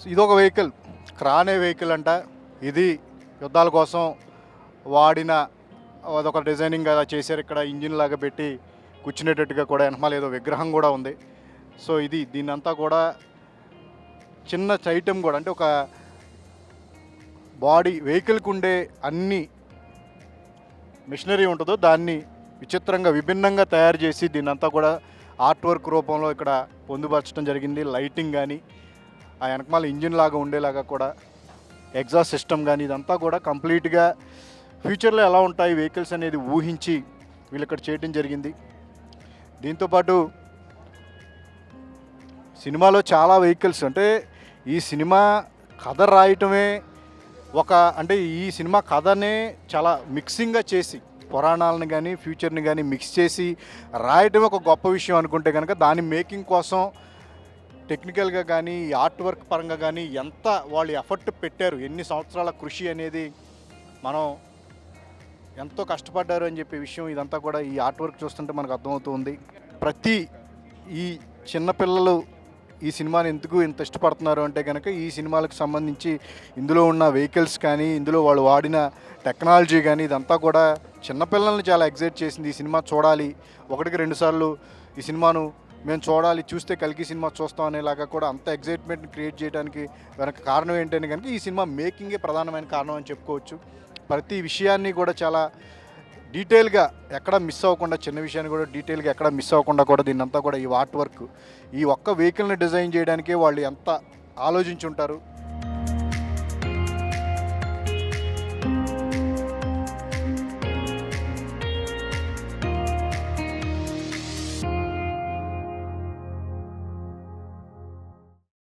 ఇదొక vehicle, క్రానే vehicle అంట. ఇది యుద్ధాల కోసం వాడిన అదొక డిజైనింగ్ అలా చేశారు. ఇక్కడ ఇంజిన్ లాగా పెట్టి కూర్చునేటట్టుగా కూడా వెనకాల ఏదో విగ్రహం కూడా ఉంది. సో ఇది దీన్నంతా కూడా చిన్న ఐటెం కూడా, అంటే ఒక బాడీ వెహికల్కి ఉండే అన్ని మిషనరీ ఉంటుందో దాన్ని విచిత్రంగా విభిన్నంగా తయారు చేసి దీన్నంతా కూడా ఆర్ట్ వర్క్ రూపంలో ఇక్కడ పొందుపరచడం జరిగింది. లైటింగ్ కానీ, ఆ వెనకమాల ఇంజిన్ లాగా ఉండేలాగా కూడా ఎగ్జాస్ట్ సిస్టమ్ కానీ, ఇదంతా కూడా కంప్లీట్గా ఫ్యూచర్లో ఎలా ఉంటాయి వెహికల్స్ అనేది ఊహించి వీళ్ళు ఇక్కడ చేయడం జరిగింది. దీంతోపాటు సినిమాలో చాలా వెహికల్స్, అంటే ఈ సినిమా కథ రాయటమే అంటే ఈ సినిమా కథనే చాలా మిక్సింగ్గా చేసి పురాణాలను కానీ ఫ్యూచర్ని కానీ మిక్స్ చేసి రాయటం ఒక గొప్ప విషయం అనుకుంటే కనుక, దాని మేకింగ్ కోసం టెక్నికల్గా కానీ ఆర్ట్ వర్క్ పరంగా కానీ ఎంత వాళ్ళు ఎఫర్ట్ పెట్టారు, ఎన్ని సంవత్సరాల కృషి అనేది మనం ఎంతో కష్టపడ్డారు అని చెప్పే విషయం ఇదంతా కూడా ఈ ఆర్ట్ వర్క్ చూస్తుంటే మనకు అర్థమవుతుంది. ప్రతి ఈ చిన్నపిల్లలు ఈ సినిమాని ఎందుకు ఇంత ఇష్టపడుతున్నారు అంటే కనుక, ఈ సినిమాలకు సంబంధించి ఇందులో ఉన్న వెహికల్స్ కానీ, ఇందులో వాళ్ళు వాడిన టెక్నాలజీ కానీ, ఇదంతా కూడా చిన్నపిల్లల్ని చాలా ఎగ్జైట్ చేసింది. ఈ సినిమా చూడాలి, ఒకటికి 2 సార్లు ఈ సినిమాను మేము చూడాలి, చూస్తే కలికి సినిమా చూస్తాం అనేలాగా కూడా అంత ఎగ్జైట్మెంట్ని క్రియేట్ చేయడానికి వెనక కారణం ఏంటంటే కనుక ఈ సినిమా మేకింగే ప్రధానమైన కారణం అని చెప్పుకోవచ్చు. ప్రతి విషయాన్ని కూడా చాలా డీటెయిల్గా ఎక్కడ మిస్ అవ్వకుండా, చిన్న విషయాన్ని కూడా డీటెయిల్గా ఎక్కడ మిస్ అవ్వకుండా కూడా దీన్నంతా కూడా ఈ ఆర్ట్ వర్క్, ఈ ఒక్క వెహికల్ని డిజైన్ చేయడానికే వాళ్ళు ఎంత ఆలోచించి ఉంటారు.